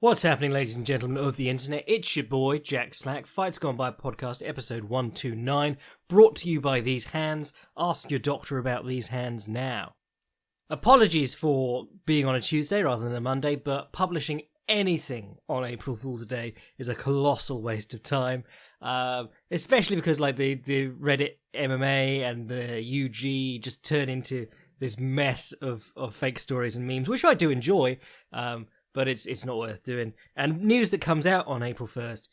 What's happening, ladies and gentlemen of the internet? It's your boy, Jack Slack, Fights Gone By podcast, episode 129, brought to you by these hands. Ask your doctor about these hands now. Apologies for being on a Tuesday rather than a Monday, but publishing anything on April Fool's Day is a colossal waste of time. Especially because the Reddit MMA and the UG just turn into this mess of fake stories and memes, which I do enjoy, but it's not worth doing. And news that comes out on April 1st,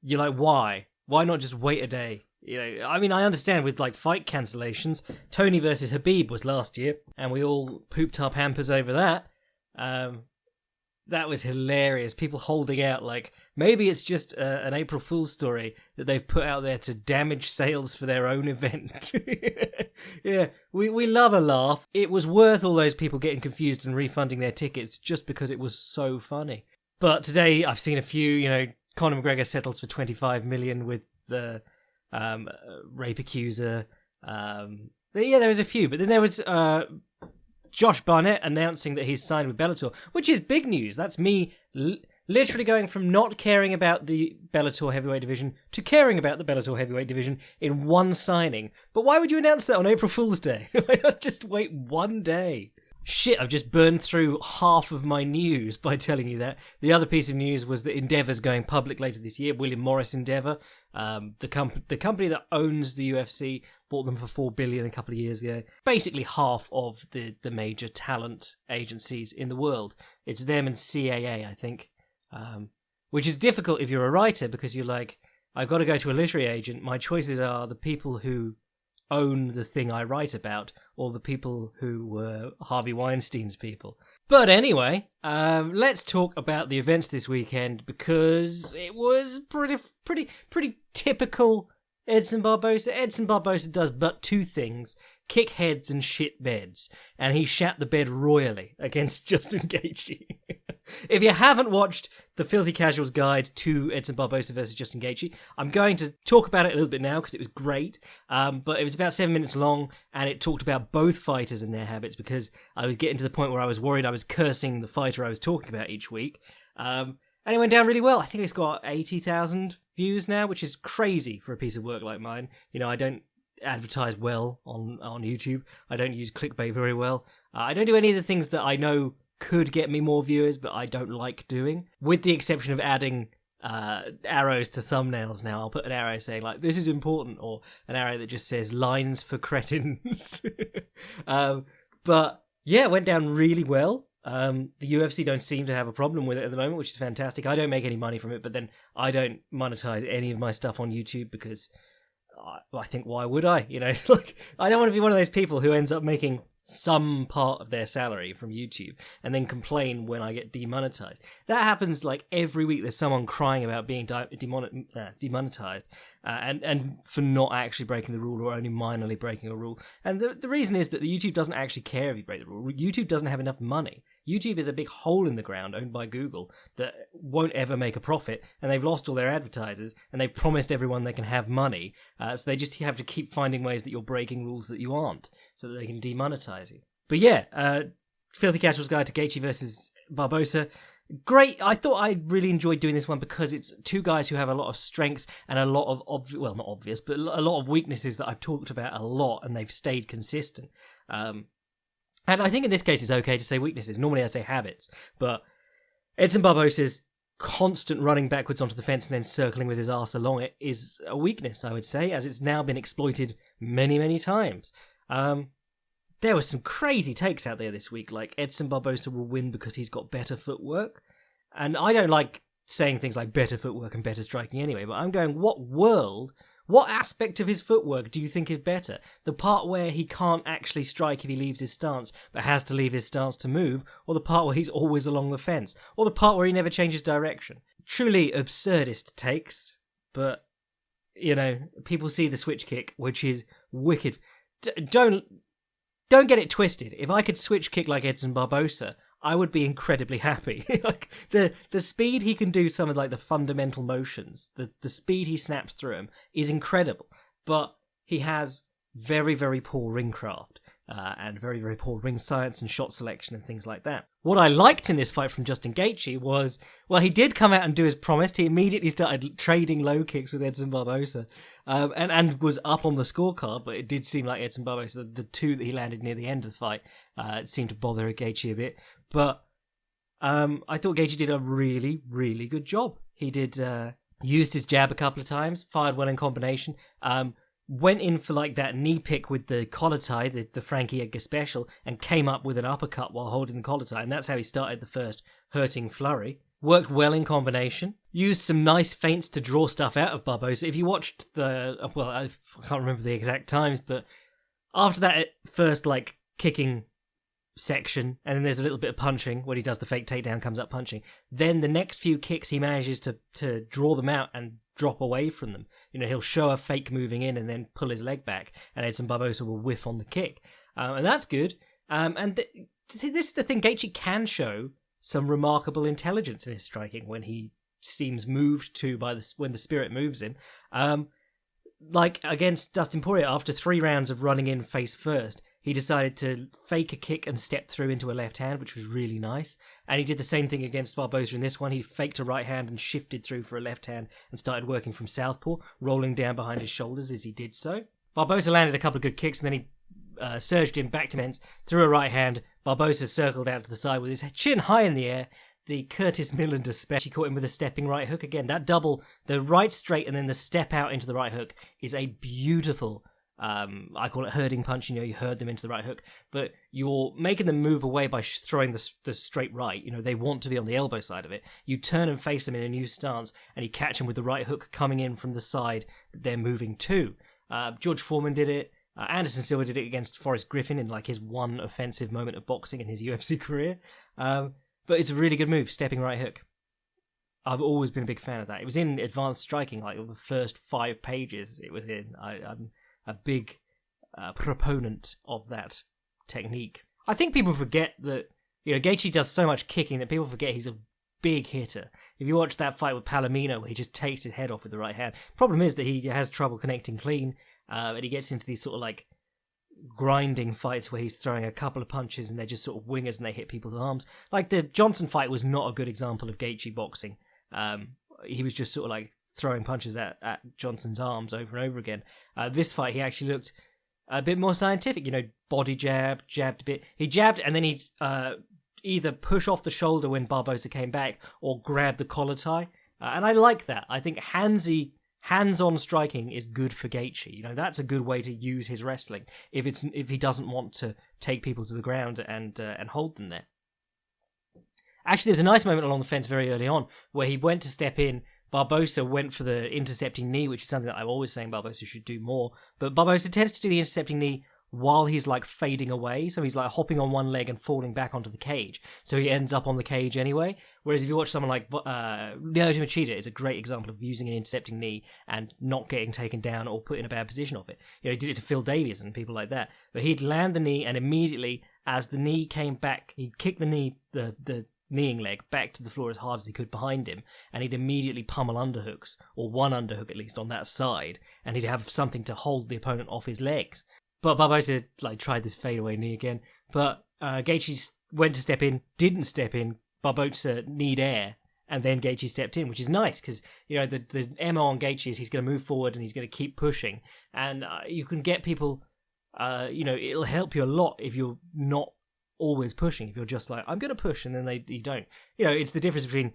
you're like, why? Why not just wait a day? I understand with fight cancellations. Tony versus Habib was last year, and we all pooped our pampers over that. That was hilarious. People holding out maybe it's just an April Fool's story that they've put out there to damage sales for their own event. Yeah, we love a laugh. It was worth all those people getting confused and refunding their tickets just because it was so funny. But today I've seen a few, Conor McGregor settles for $25 million with the rape accuser. There was a few, but then there was Josh Barnett announcing that he's signed with Bellator, which is big news. That's me literally going from not caring about the Bellator heavyweight division to caring about the Bellator heavyweight division in one signing. But why would you announce that on April Fool's Day? Why not just wait one day? Shit, I've just burned through half of my news by telling you that. The other piece of news was that Endeavor's going public later this year. William Morris Endeavor, the company that owns the UFC, bought them for $4 billion a couple of years ago. Basically half of the major talent agencies in the world. It's them and CAA, I think. Which is difficult if you're a writer, because you're like, I've got to go to a literary agent. My choices are the people who own the thing I write about, or the people who were Harvey Weinstein's people. But anyway, let's talk about the events this weekend, because it was pretty typical Edson Barboza. Edson Barboza does but two things: kick heads and shit beds, and he shat the bed royally against Justin Gaethje. If you haven't watched the Filthy Casuals guide to Edson Barboza versus Justin Gaethje, I'm going to talk about it a little bit now because it was great, but it was about 7 minutes long, and it talked about both fighters and their habits, because I was getting to the point where I was worried I was cursing the fighter I was talking about each week. And it went down really well. I think it's got 80,000 views now, which is crazy for a piece of work like mine. I don't advertise well on YouTube. I don't use clickbait very well. I don't do any of the things that I know could get me more viewers, but I don't like doing, with the exception of adding arrows to thumbnails now. I'll put an arrow saying this is important, or an arrow that just says lines for cretins. But yeah, it went down really well. The UFC don't seem to have a problem with it at the moment, which is fantastic. I don't make any money from it, but then I don't monetize any of my stuff on YouTube because I think, why would I? I don't want to be one of those people who ends up making some part of their salary from YouTube and then complain when I get demonetized. That happens every week. There's someone crying about being demonetized and for not actually breaking the rule, or only minorly breaking a rule. And the reason is that the YouTube doesn't actually care if you break the rule. YouTube doesn't have enough money. YouTube is a big hole in the ground owned by Google that won't ever make a profit, and they've lost all their advertisers, and they've promised everyone they can have money, so they just have to keep finding ways that you're breaking rules that you aren't, so that they can demonetize you. But yeah, Filthy Casuals guide to Gaethje versus Barboza. Great. I thought I really enjoyed doing this one because it's two guys who have a lot of strengths and a lot of, not obvious, but a lot of weaknesses that I've talked about a lot, and they've stayed consistent. And I think in this case it's okay to say weaknesses. Normally I'd say habits. But Edson Barboza's constant running backwards onto the fence and then circling with his arse along it is a weakness, I would say, as it's now been exploited many, many times. There were some crazy takes out there this week, like Edson Barboza will win because he's got better footwork. And I don't like saying things like better footwork and better striking anyway, but I'm going, what aspect of his footwork do you think is better? The part where he can't actually strike if he leaves his stance, but has to leave his stance to move, or the part where he's always along the fence, or the part where he never changes direction? Truly absurdist takes, but, people see the switch kick, which is wicked. Don't get it twisted. If I could switch kick like Edson Barboza, I would be incredibly happy. The speed he can do some of the fundamental motions, the speed he snaps through them is incredible. But he has very, very poor ring craft. and very, very poor ring science and shot selection and things like that. What I liked in this fight from Justin Gaethje was, well, he did come out and do as promised. He immediately started trading low kicks with Edson Barboza, and was up on the scorecard, but it did seem like Edson Barboza, the two that he landed near the end of the fight, seemed to bother Gaethje a bit. But I thought Gaethje did a really, really good job. He did used his jab a couple of times, fired well in combination, went in for like that knee pick with the collar tie, the Frankie Edgar special, and came up with an uppercut while holding the collar tie, and that's how he started the first hurting flurry. Worked well in combination. Used some nice feints to draw stuff out of Barboza. If you watched I can't remember the exact times, but after that first like kicking section, and then there's a little bit of punching when he does the fake takedown, comes up punching. Then the next few kicks he manages to draw them out and drop away from them. He'll show a fake moving in and then pull his leg back, and Edson Barboza will whiff on the kick, and that's good. This is the thing: Gaethje can show some remarkable intelligence in his striking when he seems moved to when the spirit moves him. Like against Dustin Poirier, after 3 rounds of running in face first, he decided to fake a kick and step through into a left hand, which was really nice. And he did the same thing against Barboza in this one. He faked a right hand and shifted through for a left hand and started working from southpaw, rolling down behind his shoulders as he did so. Barboza landed a couple of good kicks, and then he surged in back to Mens, threw a right hand. Barboza circled out to the side with his chin high in the air. The Curtis Millender special, he caught him with a stepping right hook again. That double, the right straight and then the step out into the right hook, is a beautiful... I call it herding punch. You herd them into the right hook, but you're making them move away by throwing the straight right. They want to be on the elbow side of it. You turn and face them in a new stance, and you catch them with the right hook coming in from the side that they're moving to. George Foreman did it. Anderson Silva did it against Forrest Griffin in like his one offensive moment of boxing in his UFC career. But it's a really good move, stepping right hook. I've always been a big fan of that. It was in Advanced Striking, like the first 5 pages it was in. I'm a big proponent of that technique. I think people forget that Gaethje does so much kicking that people forget he's a big hitter. If you watch that fight with Palomino, where he just takes his head off with the right hand, problem is that he has trouble connecting clean, and he gets into these sort of like grinding fights where he's throwing a couple of punches and they're just sort of wingers and they hit people's arms. Like the Johnson fight was not a good example of Gaethje boxing. He was just sort of like throwing punches at Johnson's arms over and over again. This fight, he actually looked a bit more scientific. Body jabbed a bit. He jabbed and then he either push off the shoulder when Barboza came back or grab the collar tie. And I like that. I think hands-on striking is good for Gaethje. That's a good way to use his wrestling if he doesn't want to take people to the ground and hold them there. Actually, there's a nice moment along the fence very early on where he went to step in. Barboza went for the intercepting knee, which is something that I'm always saying Barboza should do more. But Barboza tends to do the intercepting knee while he's like fading away. So he's like hopping on one leg and falling back onto the cage. So he ends up on the cage anyway. Whereas if you watch someone like Lyoto Machida, is a great example of using an intercepting knee and not getting taken down or put in a bad position off it. He did it to Phil Davies and people like that. But he'd land the knee and immediately as the knee came back, he'd kick the knee, the kneeing leg back to the floor as hard as he could behind him, and he'd immediately pummel underhooks, or one underhook at least on that side, and he'd have something to hold the opponent off his legs. But Barboza tried this fadeaway knee again, but Gaethje went to step in, didn't step in, Barboza need air, and then Gaethje stepped in, which is nice, because the MO on Gaethje is he's going to move forward and he's going to keep pushing, and you can get people, it'll help you a lot if you're not always pushing. If you're just like, I'm going to push, and then you don't. It's the difference between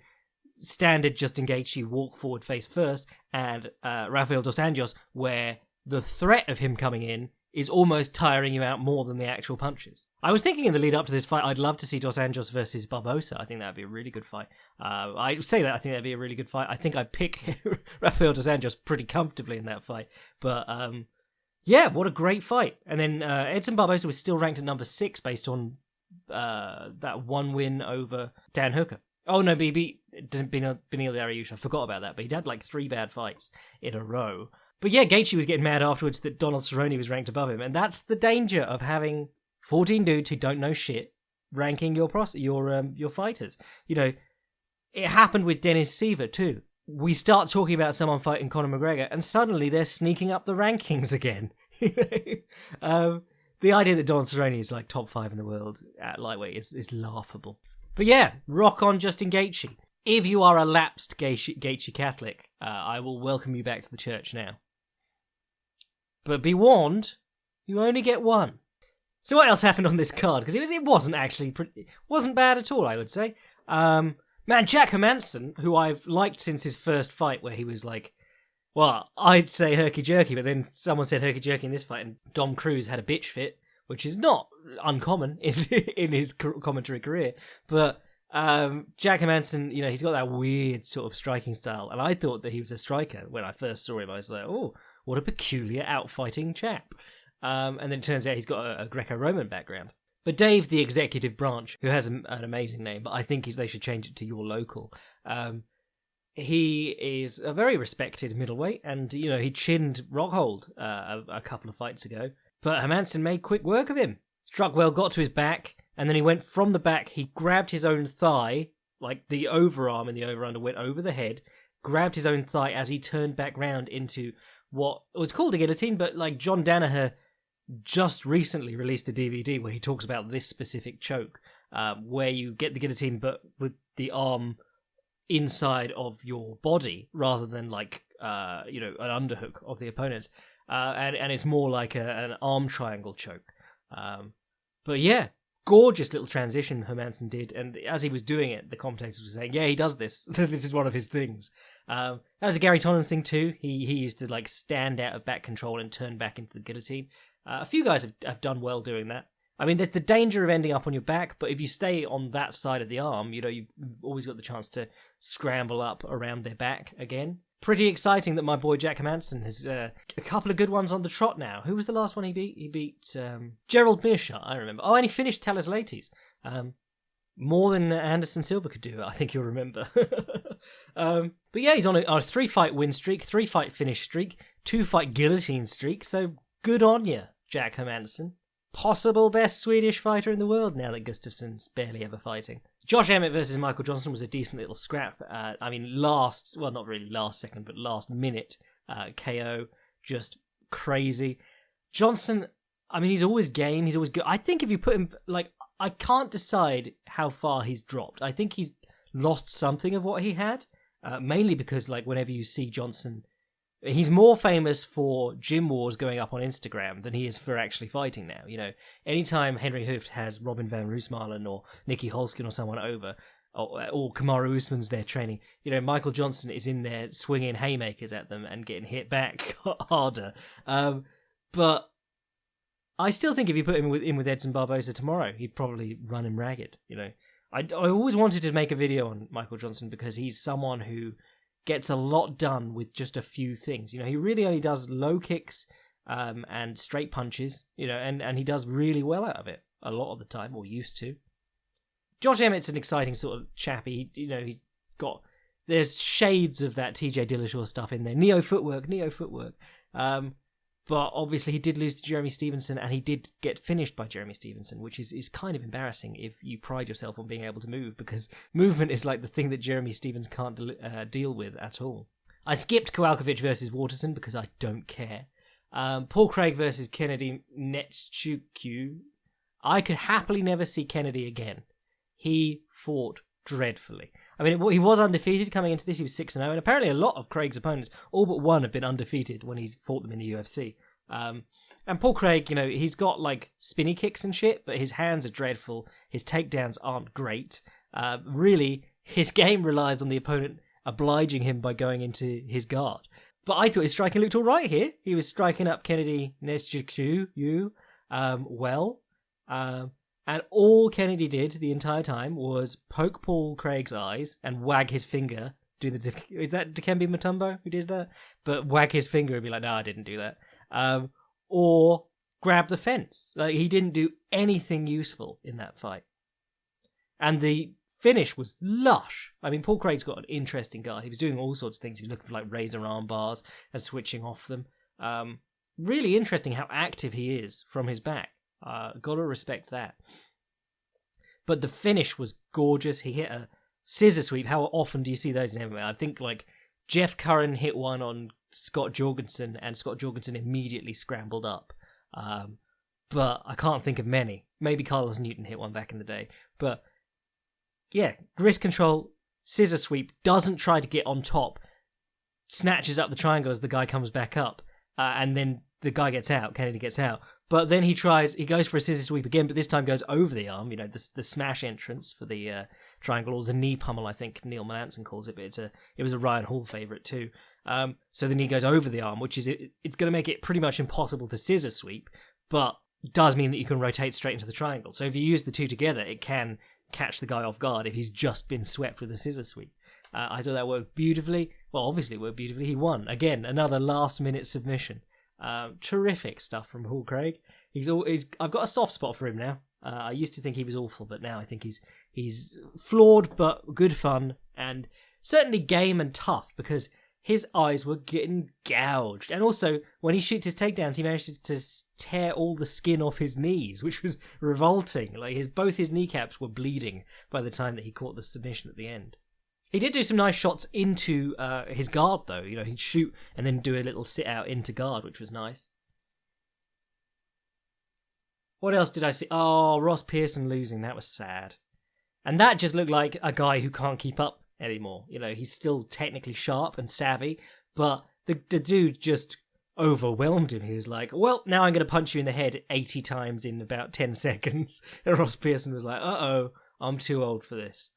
standard Justin Gaethje walk forward face first and Rafael Dos Anjos, where the threat of him coming in is almost tiring you out more than the actual punches. I was thinking in the lead up to this fight, I'd love to see Dos Anjos versus Barboza. I think that'd be a really good fight. I think that'd be a really good fight. I think I'd pick Rafael Dos Anjos pretty comfortably in that fight. But yeah, what a great fight. And then Edson Barboza was still ranked at number 6 based on that one win over Dan Hooker. Oh no, he beat Beneil Dariush. I forgot about that, but he'd had like 3 bad fights in a row. But yeah, Gaethje was getting mad afterwards that Donald Cerrone was ranked above him, and that's the danger of having 14 dudes who don't know shit ranking your fighters. It happened with Dennis Siver too. We start talking about someone fighting Conor McGregor, and suddenly they're sneaking up the rankings again. The idea that Don Cerrone is like top 5 in the world at lightweight is laughable. But yeah, rock on Justin Gaethje. If you are a lapsed Gaethje Catholic, I will welcome you back to the church now. But be warned, you only get one. So what else happened on this card? Because it wasn't actually wasn't bad at all, I would say. Man, Jack Hermansson, who I've liked since his first fight, where he was like, well, I'd say herky-jerky, but then someone said herky-jerky in this fight, and Dom Cruz had a bitch fit, which is not uncommon in his commentary career. But Jack Hermansson, he's got that weird sort of striking style, and I thought that he was a striker when I first saw him. I was like, oh, what a peculiar outfighting chap. And then it turns out he's got a Greco-Roman background. But Dave, the executive branch, who has an amazing name, but I think they should change it to Your Local. He is a very respected middleweight, and, he chinned Rockhold a couple of fights ago. But Hermansson made quick work of him. Struck well, got to his back, and then he went from the back. He grabbed his own thigh, like the overarm and the over-under went over the head, grabbed his own thigh as he turned back round into what was called a guillotine, but like John Danaher just recently released a DVD where he talks about this specific choke, where you get the guillotine but with the arm inside of your body rather than like an underhook of the opponent, and it's more like an arm triangle choke. But yeah, gorgeous little transition Hermansson did, and as he was doing it, the commentators were saying, yeah, he does this. This is one of his things. That was a Gary Tonnen thing too. He used to like stand out of back control and turn back into the guillotine. A few guys have done well doing that. I mean, there's the danger of ending up on your back, but if you stay on that side of the arm, you've always got the chance to scramble up around their back again. Pretty exciting that my boy Jack Hermansson has a couple of good ones on the trot now. Who was the last one he beat? He beat Gerald Meerschaert, I remember. Oh, and he finished Talis Laitis. More than Anderson Silva could do, I think you'll remember. But yeah, he's on a 3-fight win streak, 3-fight finish streak, 2-fight guillotine streak, so good on you, Jack Hermansson. Possible best Swedish fighter in the world now that Gustafsson's barely ever fighting. Josh Emmett versus Michael Johnson was a decent little scrap. Not really last second, but last minute KO. Just crazy. Johnson, he's always game. He's always good. I think if you put him, I can't decide how far he's dropped. I think he's lost something of what he had, mainly because, whenever you see Johnson, he's more famous for gym wars going up on Instagram than he is for actually fighting now. Anytime Henry Hooft has Robin van Roosmalen or Nicky Holskin or someone over, or Kamaru Usman's there training, Michael Johnson is in there swinging haymakers at them and getting hit back harder. But I still think if you put him in with Edson Barboza tomorrow, he'd probably run him ragged. I always wanted to make a video on Michael Johnson because he's someone who gets a lot done with just a few things. He really only does low kicks and straight punches, and he does really well out of it a lot of the time, or used to. Josh Emmett's an exciting sort of chappy. There's shades of that TJ Dillashaw stuff in there. Neo footwork. But obviously he did lose to Jeremy Stevenson, and he did get finished by Jeremy Stevenson, which is kind of embarrassing if you pride yourself on being able to move, because movement is like the thing that Jeremy Stevenson can't deal with at all. I skipped Kowalkiewicz versus Waterson because I don't care. Paul Craig versus Kennedy Nzechukwu. I could happily never see Kennedy again. He fought dreadfully. He was undefeated coming into this. He was 6-0, and apparently a lot of Craig's opponents, all but one, have been undefeated when he's fought them in the UFC. And Paul Craig, he's got spinny kicks and shit, but his hands are dreadful. His takedowns aren't great. Really, his game relies on the opponent obliging him by going into his guard. But I thought his striking looked all right here. He was striking up Kennedy Nzechukwu well. And all Kennedy did the entire time was poke Paul Craig's eyes and wag his finger. Is that Dikembe Mutombo who did that? But wag his finger and be like, no, I didn't do that. Or grab the fence. He didn't do anything useful in that fight. And the finish was lush. Paul Craig's got an interesting guard. He was doing all sorts of things. He was looking for razor arm bars and switching off them. Really interesting how active he is from his back. Gotta respect that. But the finish was gorgeous. He hit a scissor sweep. How often do you see those in MMA? I think Jeff Curran hit one on Scott Jorgensen, and Scott Jorgensen immediately scrambled up. but I can't think of many. Maybe Carlos Newton hit one back in the day. But yeah, wrist control, scissor sweep, doesn't try to get on top, snatches up the triangle as the guy comes back up, and then the guy gets out, Kennedy gets out. But then he goes for a scissor sweep again, but this time goes over the arm, the smash entrance for the triangle, or the knee pummel, I think Neil Melanson calls it, but it was a Ryan Hall favourite too. So the knee goes over the arm, which is it's going to make it pretty much impossible to scissor sweep, but does mean that you can rotate straight into the triangle. So if you use the two together, it can catch the guy off guard if he's just been swept with a scissor sweep. I thought that worked beautifully. Well, obviously it worked beautifully. He won. Again, another last-minute submission. Terrific stuff from Hall Craig. I've got a soft spot for him now. I used to think he was awful, but now I think he's flawed but good fun, and certainly game and tough, because his eyes were getting gouged. And also, when he shoots his takedowns, he manages to tear all the skin off his knees, which was revolting. Like both his kneecaps were bleeding by the time that he caught the submission at the end. He did do some nice shots into his guard, though. He'd shoot and then do a little sit-out into guard, which was nice. What else did I see? Oh, Ross Pearson losing. That was sad. And that just looked like a guy who can't keep up anymore. He's still technically sharp and savvy, but the dude just overwhelmed him. He was like, well, now I'm going to punch you in the head 80 times in about 10 seconds. And Ross Pearson was like, uh-oh, I'm too old for this.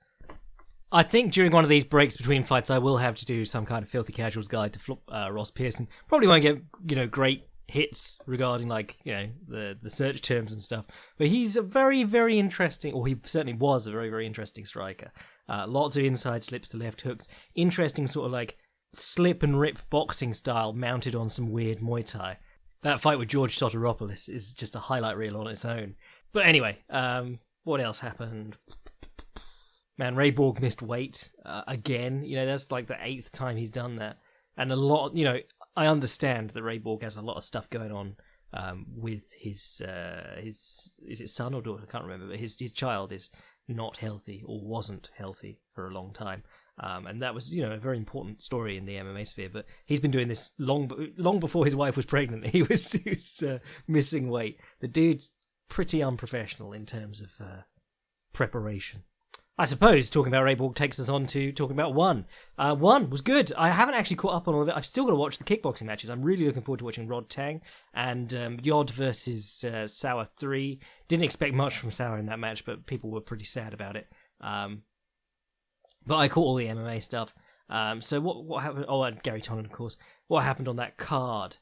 I think during one of these breaks between fights, I will have to do some kind of Filthy Casuals guide to Ross Pearson. Probably won't get, great hits regarding, the search terms and stuff. But he's a very, very interesting, or he certainly was a very, very interesting striker. Lots of inside slips to left hooks. Interesting sort of slip and rip boxing style mounted on some weird Muay Thai. That fight with George Soteropoulos is just a highlight reel on its own. But anyway, what else happened? Man, Ray Borg missed weight again. That's like the 8th time he's done that. And a lot, I understand that Ray Borg has a lot of stuff going on with his is it son or daughter? I can't remember, but his child is not healthy or wasn't healthy for a long time. And that was, a very important story in the MMA sphere. But he's been doing this long before his wife was pregnant. He was missing weight. The dude's pretty unprofessional in terms of preparation. I suppose talking about Ray Borg takes us on to talking about One. One was good. I haven't actually caught up on all of it. I've still got to watch the kickboxing matches. I'm really looking forward to watching Rod Tang and Yod versus Sauer 3. Didn't expect much from Sauer in that match, but people were pretty sad about it. But I caught all the MMA stuff. So what happened? Oh, and Gary Tonnen, of course. What happened on that card?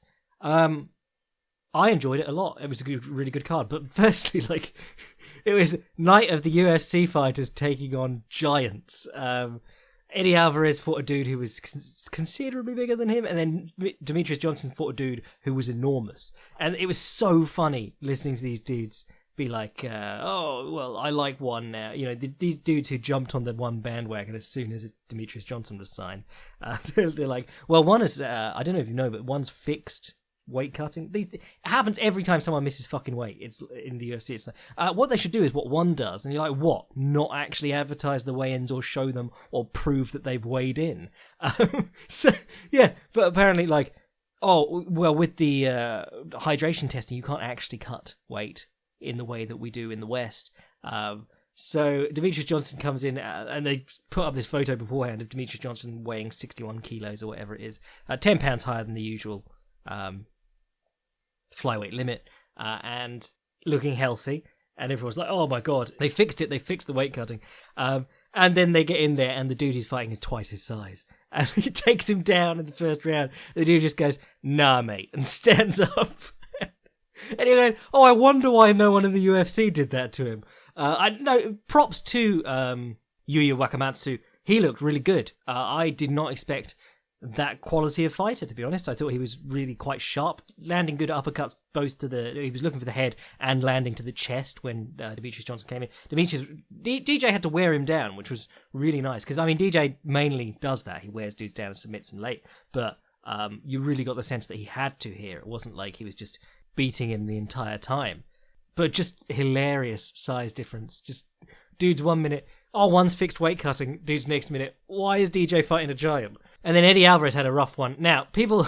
I enjoyed it a lot. It was a really good card. But firstly, it was night of the UFC fighters taking on giants. Eddie Alvarez fought a dude who was considerably bigger than him, and then Demetrius Johnson fought a dude who was enormous. And it was so funny listening to these dudes be like, oh, well, I like One now. These dudes who jumped on the One bandwagon as soon as Demetrius Johnson was signed. They're like, well, One is, I don't know if you know, but One's fixed weight cutting. It happens every time someone misses fucking weight. It's in the UFC. It's like, what they should do is what One does, and you're like, what? Not actually advertise the weigh-ins or show them or prove that they've weighed in. So yeah, but apparently, oh well, with the hydration testing, you can't actually cut weight in the way that we do in the West. So Demetrius Johnson comes in, and they put up this photo beforehand of Demetrius Johnson weighing 61 kilos or whatever it is, 10 pounds higher than the usual flyweight limit, and looking healthy, and everyone's like, oh my god, they fixed it, they fixed the weight cutting, and then they get in there and the dude he's fighting is twice his size, and he takes him down in the first round. The dude just goes, nah mate, and stands up. And he goes, oh, I wonder why no one in the UFC did that to him. Props to Yuya Wakamatsu. He looked really good. I did not expect that quality of fighter, to be honest. I thought he was really quite sharp, landing good uppercuts both to he was looking for the head and landing to the chest when Demetrius Johnson came in. DJ had to wear him down, which was really nice, because DJ mainly does that. He wears dudes down and submits them late, but you really got the sense that he had to here. It wasn't like he was just beating him the entire time. But just hilarious size difference. Just dude's 1 minute, oh, one's fixed weight cutting, dude's next minute, why is DJ fighting a giant? And then Eddie Alvarez had a rough one. Now, people,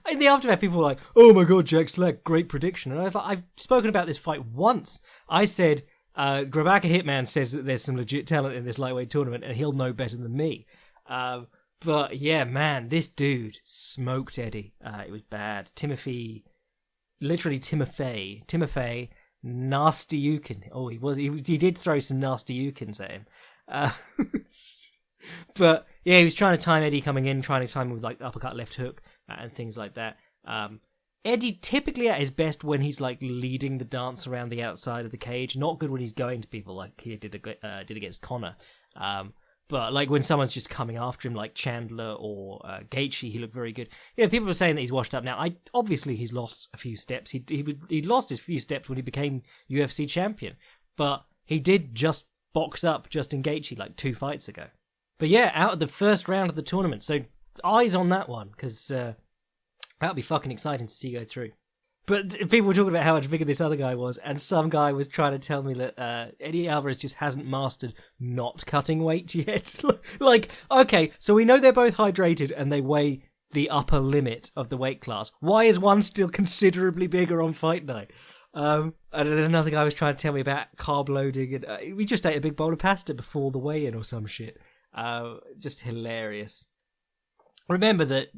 in the aftermath, people were like, "Oh my god, Jack Slack, great prediction." And I was like, I've spoken about this fight once. I said, Grabaka Hitman says that there's some legit talent in this lightweight tournament, and he'll know better than me. But yeah, man, this dude smoked Eddie. It was bad. Timothy, nasty Yukin. Oh, he did throw some nasty Yukins at him. But yeah, he was trying to time Eddie coming in, trying to time him with like uppercut, left hook, and things like that. Eddie typically at his best when he's like leading the dance around the outside of the cage. Not good when he's going to people like he did against Conor. But like when someone's just coming after him, like Chandler or Gaethje, he looked very good. Yeah, people are saying that he's washed up now. Obviously he's lost a few steps. He lost his few steps when he became UFC champion, but he did just box up Justin Gaethje like 2 fights ago. But yeah, out of the first round of the tournament, so eyes on that one because that'll be fucking exciting to see go through. But people were talking about how much bigger this other guy was, and some guy was trying to tell me that Eddie Alvarez just hasn't mastered not cutting weight yet. Like, okay, so we know they're both hydrated and they weigh the upper limit of the weight class. Why is one still considerably bigger on fight night? And then another guy was trying to tell me about carb loading, and we just ate a big bowl of pasta before the weigh-in or some shit. Just hilarious. Remember that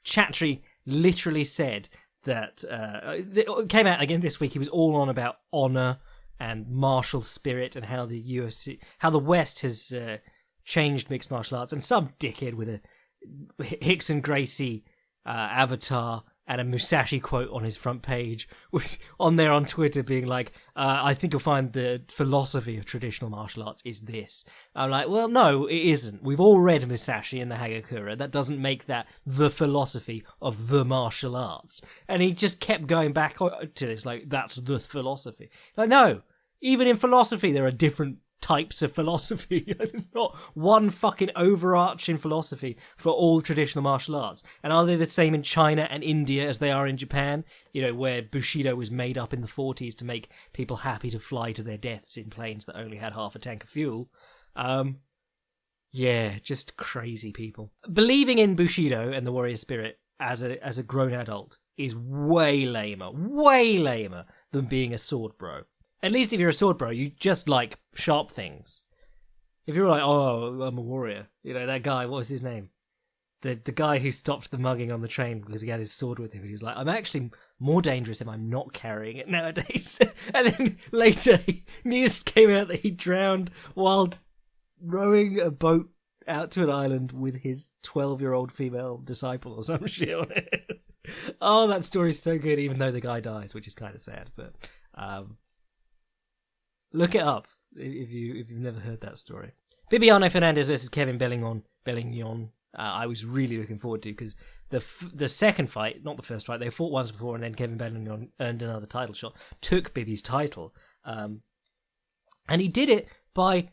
Chatri literally said that it came out again this week. He was all on about honor and martial spirit and how the West has changed mixed martial arts. And some dickhead with a Hickson Gracie avatar and a Musashi quote on his front page was on there on Twitter being like, I think you'll find the philosophy of traditional martial arts is this. I'm like, well, no, it isn't. We've all read Musashi in the Hagakure. That doesn't make that the philosophy of the martial arts. And he just kept going back to this, like, that's the philosophy. Like, no, even in philosophy there are different types of philosophy. There's not one fucking overarching philosophy for all traditional martial arts. And are they the same in China and India as they are in Japan? You know, where Bushido was made up in the 40s to make people happy to fly to their deaths in planes that only had half a tank of fuel. Yeah, just crazy people. Believing in Bushido and the warrior spirit as a grown adult is way lamer than being a sword bro. At least if you're a sword bro, you just like sharp things. If you're like, oh, I'm a warrior, you know, that guy, what was his name? The guy who stopped the mugging on the train because he had his sword with him. He's like, I'm actually more dangerous if I'm not carrying it nowadays. And then later, news came out that he drowned while rowing a boat out to an island with his 12-year-old female disciple or some shit on it. Oh, that story's so good, even though the guy dies, which is kind of sad, but... look it up if you've never heard that story. Bibiano Fernandez versus Kevin Bellignon. I was really looking forward to because the second fight, not the first fight, they fought once before, and then Kevin Bellignon earned another title shot, took Bibby's title, and he did it by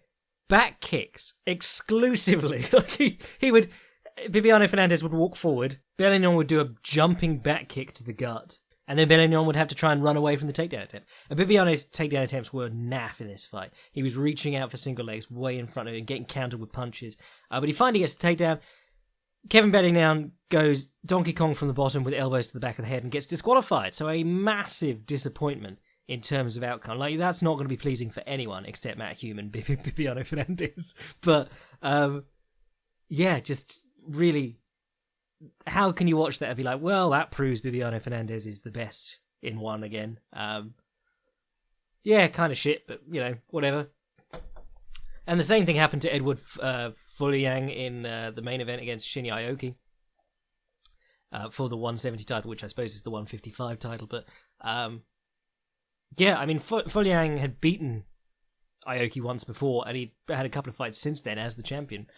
back kicks exclusively. Like Bibiano Fernandez would walk forward, Bellignon would do a jumping back kick to the gut. And then Bellignon would have to try and run away from the takedown attempt. And Bibiano's takedown attempts were naff in this fight. He was reaching out for single legs way in front of him, getting countered with punches. But he finally gets the takedown. Kevin Bellignon goes Donkey Kong from the bottom with elbows to the back of the head and gets disqualified. So a massive disappointment in terms of outcome. Like, that's not going to be pleasing for anyone except Matt Hume and Bibiano Fernandez. But, yeah, just really... How can you watch that and be like, well, that proves Bibiano Fernandez is the best in one again? Yeah, kind of shit, but, you know, whatever. And the same thing happened to Edward Fulliang in the main event against Shinya Aoki for the 170 title, which I suppose is the 155 title. But, yeah, I mean, Fulliang had beaten Aoki once before, and he had a couple of fights since then as the champion,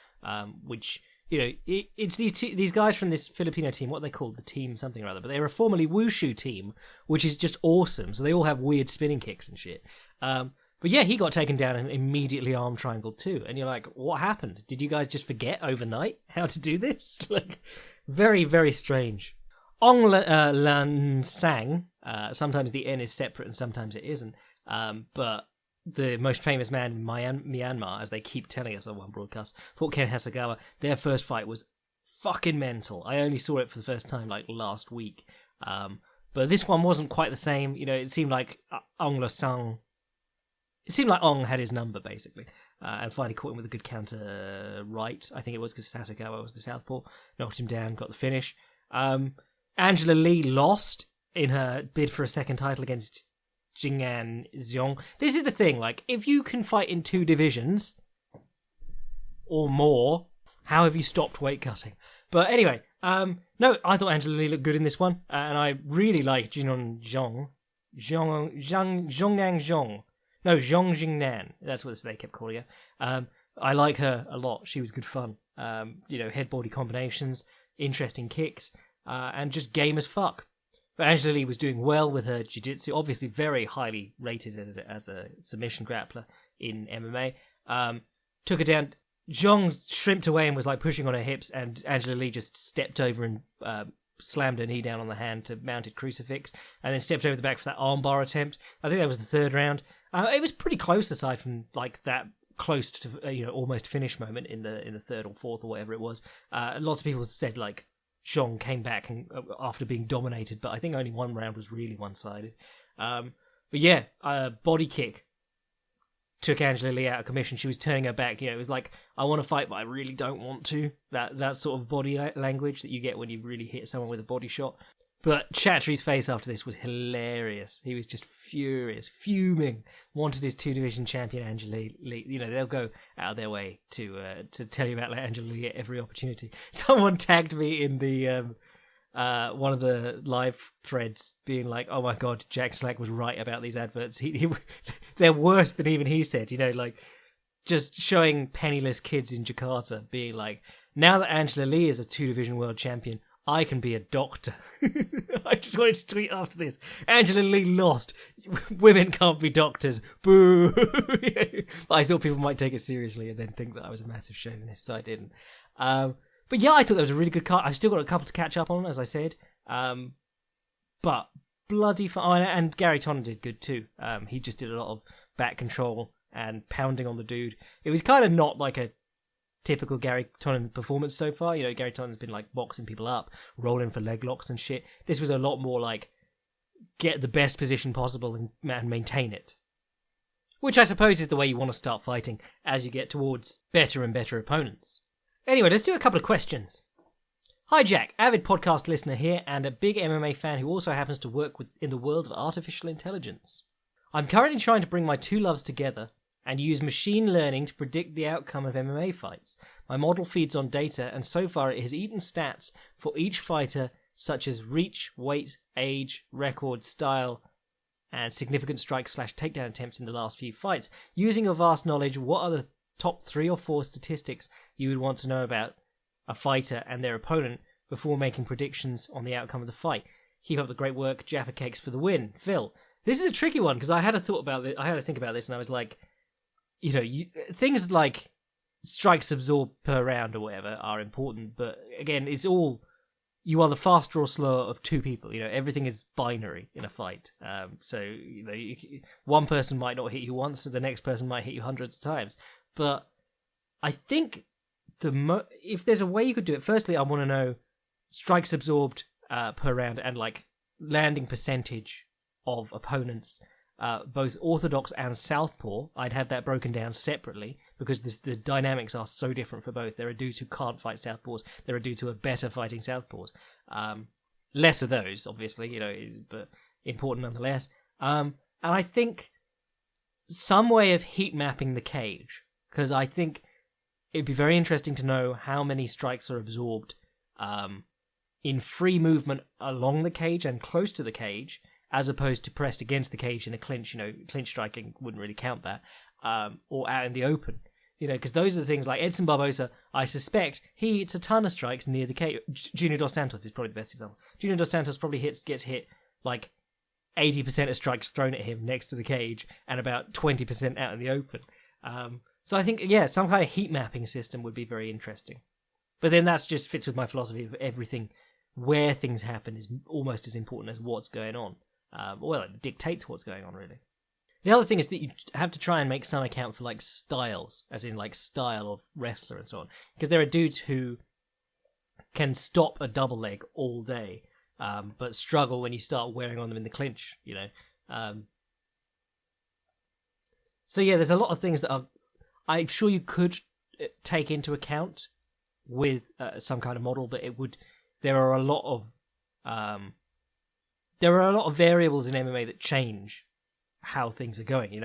which... You know, it's these guys from this Filipino team, what are they called? The team something or other. But they were a formerly Wushu team, which is just awesome. So they all have weird spinning kicks and shit. But yeah, he got taken down and immediately arm triangled too. And you're like, what happened? Did you guys just forget overnight how to do this? Like, very, very strange. Ong Lan Sang, sometimes the N is separate and sometimes it isn't. But... the most famous man in Myanmar, as they keep telling us on one broadcast, fought Ken Hasegawa. Their first fight was fucking mental. I only saw it for the first time like last week. But this one wasn't quite the same. You know, it seemed like Ong Le-sung. It seemed like Ong had his number, basically. And finally caught him with a good counter right. I think it was because Sasakawa was the southpaw. Knocked him down, got the finish. Angela Lee lost in her bid for a second title against Jing'an Zhong. This is the thing, like, if you can fight in 2 divisions or more, how have you stopped weight cutting? But anyway, no, I thought Angela Lee looked good in this one, and I really like Jing'an Zhong. Zhongnang Zhong. No, Zhong Jingnan. That's what they kept calling her. I like her a lot. She was good fun. Head-body combinations, interesting kicks, and just game as fuck. But Angela Lee was doing well with her jiu-jitsu, obviously very highly rated as a submission grappler in MMA. Took her down. Zhong shrimped away and was like pushing on her hips, and Angela Lee just stepped over and slammed her knee down on the hand to mounted crucifix, and then stepped over the back for that armbar attempt. I think that was the 3rd round. It was pretty close, aside from like that close to almost finish moment in the 3rd or 4th or whatever it was. Lots of people said like Zhong came back and after being dominated, but I think only one round was really one-sided. But yeah, body kick took Angela Lee out of commission. She was turning her back. It was like, I want to fight, but I really don't want to. That sort of body language that you get when you really hit someone with a body shot. But Chatri's face after this was hilarious. He was just furious, fuming. Wanted his 2-division champion Angela Lee. They'll go out of their way to tell you about Angela Lee at every opportunity. Someone tagged me in the one of the live threads, being like, "Oh my god, Jack Slack was right about these adverts. They're worse than even he said." Like just showing penniless kids in Jakarta being like, "Now that Angela Lee is a 2-division world champion, I can be a doctor." I just wanted to tweet after this. Angela Lee lost. Women can't be doctors. Boo. I thought people might take it seriously and then think that I was a massive chauvinist, so I didn't. But yeah, I thought that was a really good card. I've still got a couple to catch up on, as I said. But bloody fun. And Gary Tonnen did good too. He just did a lot of back control and pounding on the dude. It was kind of not like a typical Gary Tonnen performance so far. Gary Tonnen's been like boxing people up, rolling for leg locks and shit. This was a lot more like get the best position possible and maintain it. Which I suppose is the way you want to start fighting as you get towards better and better opponents. Anyway, let's do a couple of questions. Hi Jack, avid podcast listener here and a big MMA fan who also happens to work in the world of artificial intelligence. I'm currently trying to bring my 2 loves together and use machine learning to predict the outcome of MMA fights. My model feeds on data, and so far it has eaten stats for each fighter, such as reach, weight, age, record, style, and significant strike/takedown attempts in the last few fights. Using your vast knowledge, what are the top 3 or 4 statistics you would want to know about a fighter and their opponent before making predictions on the outcome of the fight? Keep up the great work. Jaffa Cakes for the win. Phil. This is a tricky one because I had to think about this, and I was like, things like strikes absorbed per round or whatever are important, but again, it's all, you are the faster or slower of 2 people. Everything is binary in a fight. So one person might not hit you once, and the next person might hit you hundreds of times. But I think if there's a way you could do it, firstly, I want to know strikes absorbed per round and like landing percentage of opponents. Both orthodox and southpaw. I'd have that broken down separately because the dynamics are so different for both. There are dudes who can't fight southpaws. There are dudes who are better fighting southpaws. Less of those, obviously, but important nonetheless. And I think some way of heat mapping the cage, because I think it'd be very interesting to know how many strikes are absorbed in free movement along the cage and close to the cage, as opposed to pressed against the cage in a clinch. Clinch striking wouldn't really count that, or out in the open. Because those are the things like Edson Barboza, I suspect he hits a ton of strikes near the cage. Junior Dos Santos is probably the best example. Junior Dos Santos probably gets hit like 80% of strikes thrown at him next to the cage and about 20% out in the open. So I think, some kind of heat mapping system would be very interesting. But then that just fits with my philosophy of everything, where things happen is almost as important as what's going on. It dictates what's going on, really. The other thing is that you have to try and make some account for, like, styles, as in, like, style of wrestler and so on. Because there are dudes who can stop a double leg all day, but struggle when you start wearing on them in the clinch, So yeah, there's a lot of things that I'm sure you could take into account with some kind of model, but there are a lot of variables in MMA that change how things are going,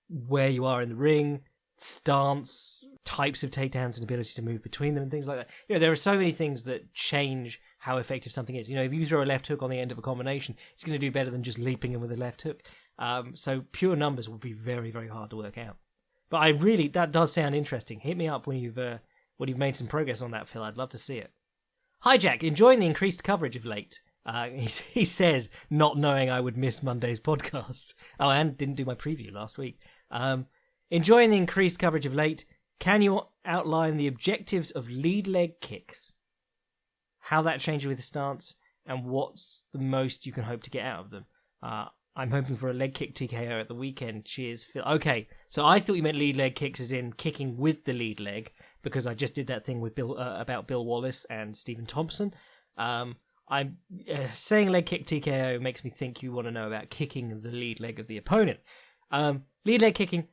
where you are in the ring, stance, types of takedowns and ability to move between them and things like that. There are so many things that change how effective something is. If you throw a left hook on the end of a combination, it's going to do better than just leaping in with a left hook. So pure numbers will be very, very hard to work out. But that does sound interesting. Hit me up when you've made some progress on that, Phil. I'd love to see it. Hi, Jack. Enjoying the increased coverage of late. He says, not knowing I would miss Monday's podcast. Oh, and didn't do my preview last week. Enjoying the increased coverage of late. Can you outline the objectives of lead leg kicks? How that changes with the stance, and what's the most you can hope to get out of them? I'm hoping for a leg kick TKO at the weekend. Cheers, Phil. Okay, so I thought you meant lead leg kicks as in kicking with the lead leg, because I just did that thing with about Bill Wallace and Stephen Thompson. I'm saying leg kick TKO makes me think you want to know about kicking the lead leg of the opponent. Lead leg kicking,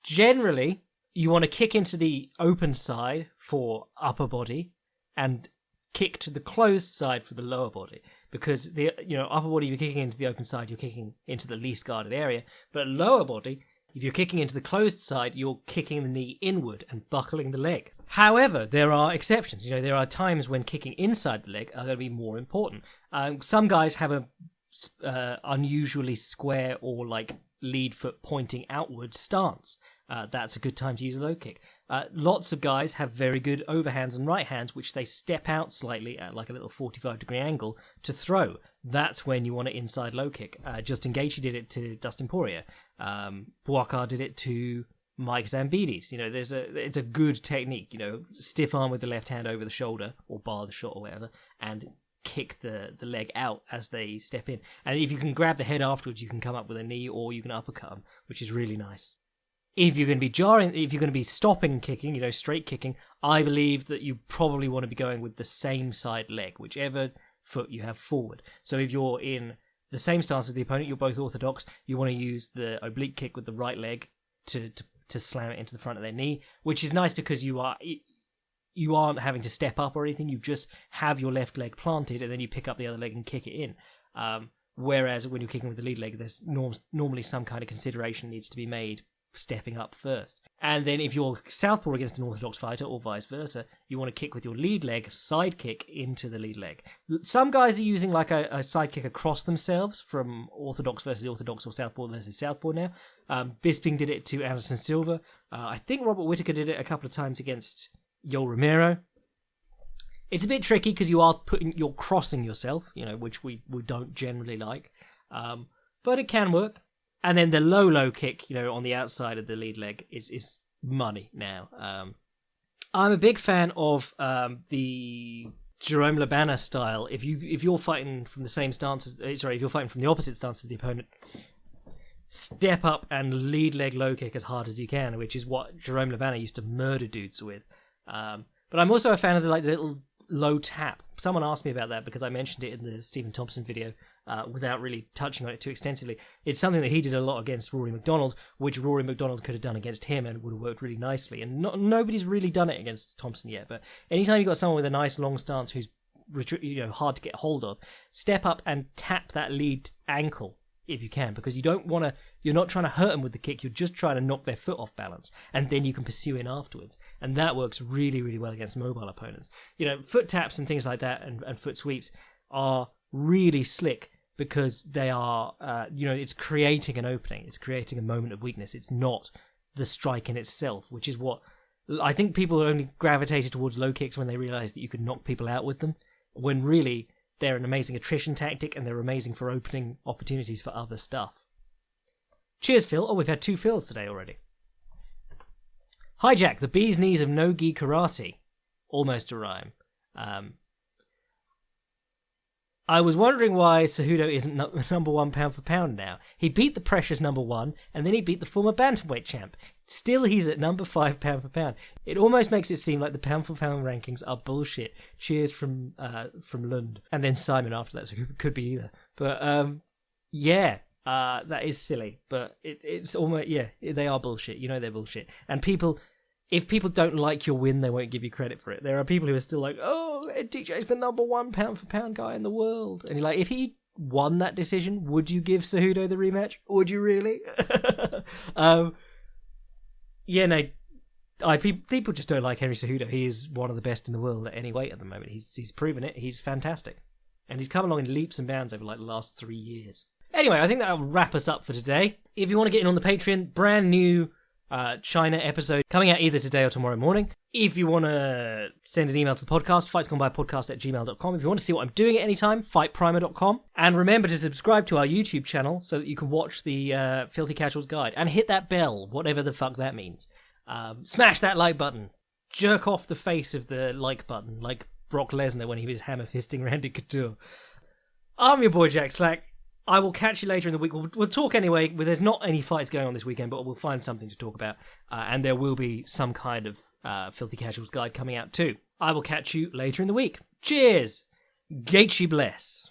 generally, you want to kick into the open side for upper body and kick to the closed side for the lower body, because the upper body, you're kicking into the open side, you're kicking into the least guarded area, but lower body, if you're kicking into the closed side, you're kicking the knee inward and buckling the leg. However, there are exceptions. There are times when kicking inside the leg are going to be more important. Some guys have a unusually square or like lead foot pointing outward stance. That's a good time to use a low kick. Lots of guys have very good overhands and right hands, which they step out slightly at like a little 45-degree angle to throw. That's when you want an inside low kick. Justin Gaethje did it to Dustin Poirier. Buakar did it to Mike Zambidis. It's a good technique. Stiff arm with the left hand over the shoulder or bar the shot or whatever, and kick the leg out as they step in. And if you can grab the head afterwards, you can come up with a knee or you can uppercut them, which is really nice. If you're going to be jarring, if you're going to be stopping kicking, straight kicking, I believe that you probably want to be going with the same side leg, whichever foot you have forward. So if you're in the same stance as the opponent, you're both orthodox, you want to use the oblique kick with the right leg to slam it into the front of their knee, which is nice because you aren't having to step up or anything. You just have your left leg planted and then you pick up the other leg and kick it in. Whereas when you're kicking with the lead leg, there's normally some kind of consideration needs to be made stepping up first. And then if you're southpaw against an orthodox fighter or vice versa, you want to kick with your lead leg, side kick into the lead leg. Some guys are using like a side kick across themselves from orthodox versus orthodox or southpaw versus southpaw now. Bisping did it to Anderson Silva. I think Robert Whittaker did it a couple of times against Yoel Romero. It's a bit tricky because you're crossing yourself, which we don't generally like. But it can work. And then the low kick, on the outside of the lead leg is money now. I'm a big fan of the Jerome Labana style. If you're fighting from the same stance if you're fighting from the opposite stance as the opponent, step up and lead leg low kick as hard as you can, which is what Jerome Labana used to murder dudes with. But I'm also a fan of the little low tap. Someone asked me about that because I mentioned it in the Stephen Thompson video without really touching on it too extensively. It's something that he did a lot against Rory McDonald, which Rory McDonald could have done against him and would have worked really nicely. And nobody's really done it against Thompson yet. But anytime you've got someone with a nice long stance who's hard to get hold of, step up and tap that lead ankle if you can, because you're not trying to hurt them with the kick, you're just trying to knock their foot off balance, and then you can pursue in afterwards. And that works really, really well against mobile opponents. Foot taps and things like that and foot sweeps are really slick because they are, it's creating an opening, it's creating a moment of weakness. It's not the strike in itself, which is what I think people only gravitated towards low kicks when they realized that you could knock people out with them, when really they're an amazing attrition tactic and they're amazing for opening opportunities for other stuff. Cheers, Phil. Oh, we've had 2 Phils today already. Hi, Jack. The bee's knees of no-gi karate. Almost a rhyme. I was wondering why Cejudo isn't number 1 pound for pound now. He beat the precious number 1, and then he beat the former bantamweight champ. Still, he's at number 5 pound for pound. It almost makes it seem like the pound for pound rankings are bullshit. Cheers from Lund. And then Simon after that, so it could be either. But, that is silly. But it's almost, they are bullshit. You know they're bullshit. And if people don't like your win, they won't give you credit for it. There are people who are still like, oh, Ed TJ's the number 1 pound for pound guy in the world. And you're like, if he won that decision, would you give Cejudo the rematch? Would you really? People just don't like Henry Cejudo. He is one of the best in the world at any weight at the moment. He's proven it. He's fantastic. And he's come along in leaps and bounds over like the last 3 years. Anyway, I think that'll wrap us up for today. If you want to get in on the Patreon, brand new China episode coming out either today or tomorrow morning. If you want to send an email to the podcast, fightsgoneby@gmail.com. If you want to see what I'm doing at any time, fightprimer.com. And remember to subscribe to our YouTube channel so that you can watch the Filthy Casuals Guide. And hit that bell, whatever the fuck that means. Smash that like button. Jerk off the face of the like button, like Brock Lesnar when he was hammer fisting Randy Couture. I'm your boy Jack Slack. I will catch you later in the week. We'll talk anyway. There's not any fights going on this weekend, but we'll find something to talk about. And there will be some kind of Filthy Casuals Guide coming out too. I will catch you later in the week. Cheers! Gaethje bless.